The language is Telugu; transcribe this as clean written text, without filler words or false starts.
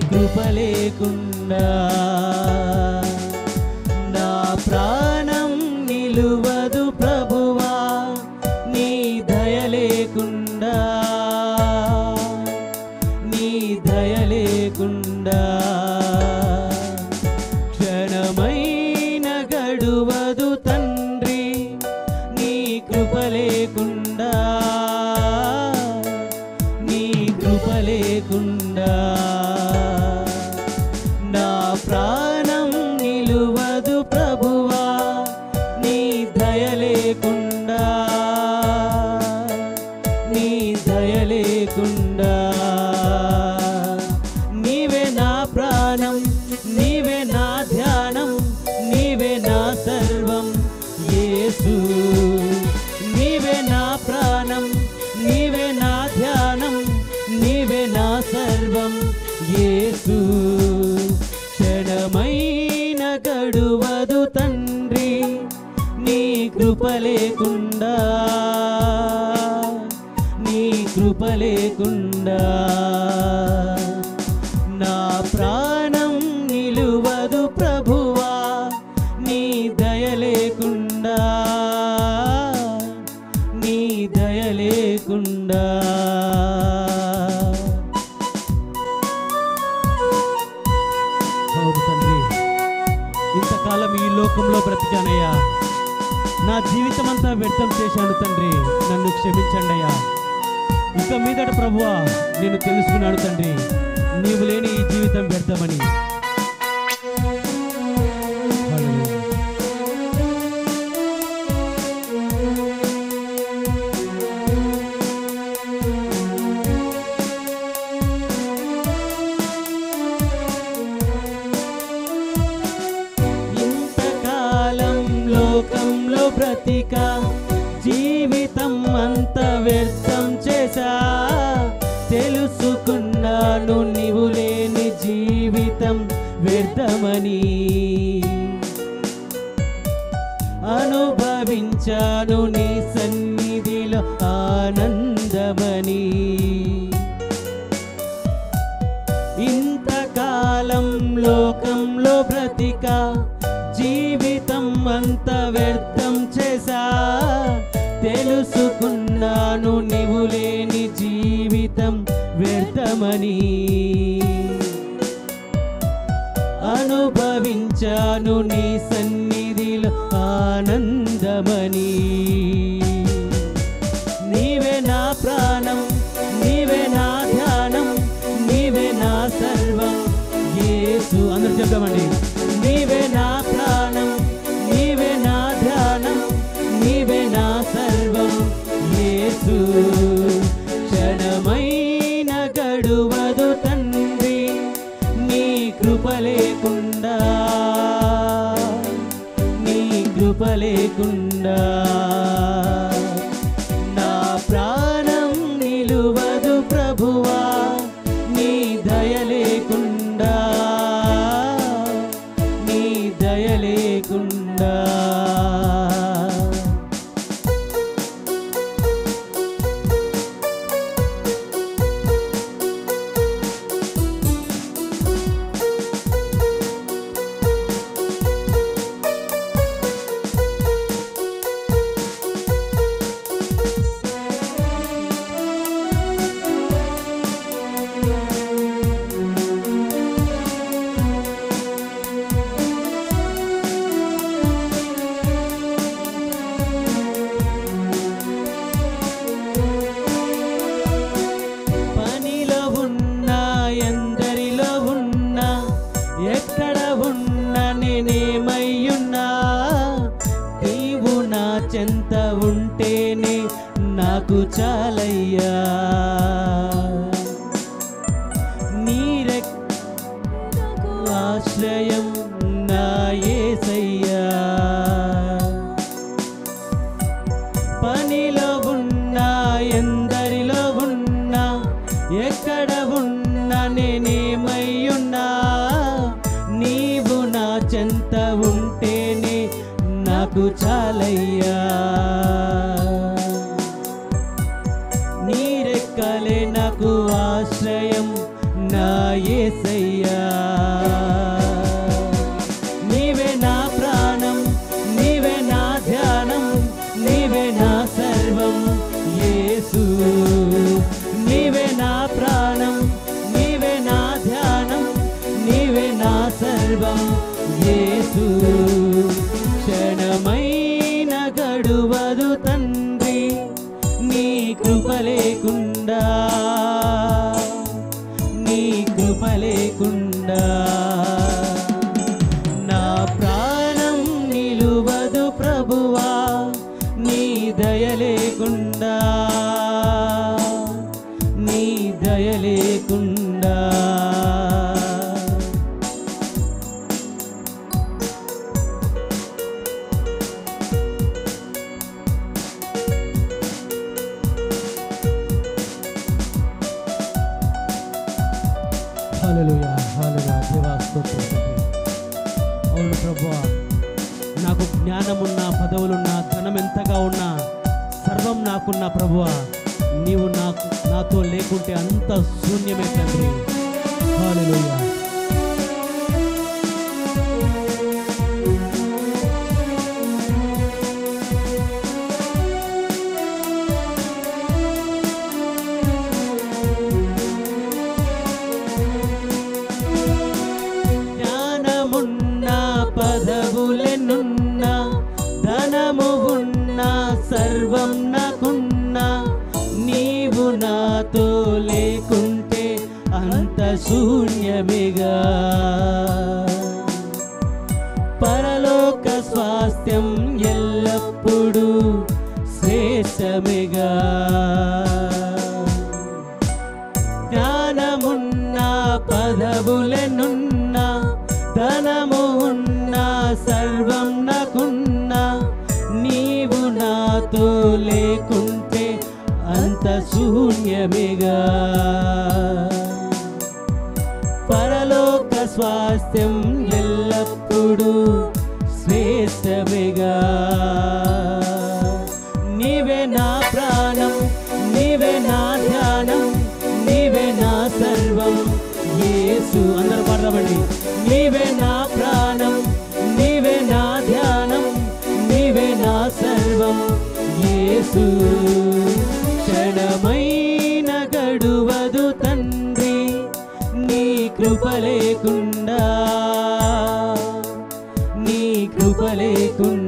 కృప లేకుండా నా ప్రాణం నిలువదు ప్రభువా, నీ దయ లేకుండా, నీ దయ లేకుండా క్షణమైన గడువదు తండ్రి, నీ కృప లేకుండా, నీ కృప లేకుండా నా ప్రాణం నిలువదు ప్రభువా, నీ దయ లేకుండా, నీ దయ లేకుండా నీవే నా ప్రాణం, నీవే నా ధ్యానం, నీవే నా సర్వం యేసు, నీవే నా ప్రాణం, నీవే నా ధ్యానం, నీవే నా సర్వం యేసు. క్షణమైన గడువదు తండ్రి, నీ కృప లేకుండా, నీ కృప లేకుండా నా ప్రాణం నిలువదు ప్రభువా, నీ దయ లేకుండా, నీ దయ లేకుండా. అవును తండ్రి, ఇంతకాలం ఈ లోకంలో బ్రతికానయ్యా, నా జీవితం అంతా వ్యర్థం చేశాను తండ్రి, నన్ను క్షమించండి అయ్యా. ఇక మీదట ప్రభువా నేను తెలుసుకున్నాను తండ్రి, నీవు లేని ఈ జీవితం వ్యర్థమని. ఇంతకాలం లోకంలో బ్రతిక జీవితం అంత వ్యర్థం చేశా, తెలుసుకున్నాను నీవు లేని జీవితం వ్యర్థమని. అనుభవించాను నీ సన్నిధిలో ఆనందమని. ఇంతకాలం లోకంలో బ్రతిక జీవితం అంత వ్యర్థం చేశా, తెలుసుకున్నాను నీవు లేని జీవితం వ్యర్థమని. అనుభవించాను నీ సన్నిధిలో ఆనందమని. నీవే నా ప్రాణం, నీవే నా ధ్యానం, నీవే నా సర్వం యేసు. అందరూ చెప్తామండి, నీవే నా ప్రాణం, నీవే నా ధ్యానం, నీవే నా సర్వం యేసు. క్షణమైన గడువదు తండ్రి, నీ కృప లేకుండా, నీ కృప లేకుండా నా ప్రాణం నిలువదు ప్రభువా, నీ దయ లేకుండా, నీ దయ లేకుండా. చెంత ఉంటేనే నాకు చాలయ్యా, నీరెక్కకు ఆశ్రయం నా యేసయ్యా. పనిలో ఉన్నా ఎందరిలో ఉన్నా ఎక్కడ ఉన్నా నేనేమయ్యున్నా, నీవు నా చెంత ఉంటేనే నాకు చాలయ్యా. నీరెక్కలే నాకు ఆశ్రయం నా యేసయ్యా. నీవే నా ప్రాణం, నీవే నా ధ్యానం, నీవే నా సర్వం యేసు. నీవే నా ప్రాణం, నీవే నా ధ్యానం, నీవే నా సర్వం యేసు. క్షణమైన గడువదు తండ్రి నీ కృప లేకుండా, నీ కృప లేకుండా. నా ప్రాణం నిలువదు ప్రభువా నీ దయ లేకుండా, నీ దయ లేకుండా. హల్లెలూయా, హల్లెలూయా. దేవా స్తోత్రం తండ్రి. అవును ప్రభువా, నాకు జ్ఞానమున్నా, పదవులున్నా, ధనం ఎంతగా ఉన్నా, సర్వం నాకున్న ప్రభువా, నీవు నాతో లేకుంటే అంత శూన్యమే తండ్రి. హల్లెలూయా. పదవులెన్నున్నా, ధనము ఉన్నా, సర్వం నాకున్నా, నీవు నాతో లేకుంటే అంత శూన్యమేగా. పరలోక స్వాస్థ్యం ఎల్లప్పుడూ శ్రేష్టమేగా. జ్ఞానమున్నా, పదవులెన్నున్నా, ధనము ఉన్నా, సర్వం నాకున్నా, నీవు నాతో లేకుంటే అంత శూన్యమేగా. పరలోక స్వాస్థ్యం ఎల్లప్పుడూ శ్రేష్టమేగా. నీవే నా ప్రాణం, నీవే నా ధ్యానం, నీవే నా సర్వం యేసు. అందరూ పాడదామండి. నీవే నా ప్రాణం, నీవే నా ధ్యానం, నీవే నా సర్వం యేసు. క్షణమైన గడువదు తండ్రి నీ కృప లేకుండా, నీ కృప లేకుండా.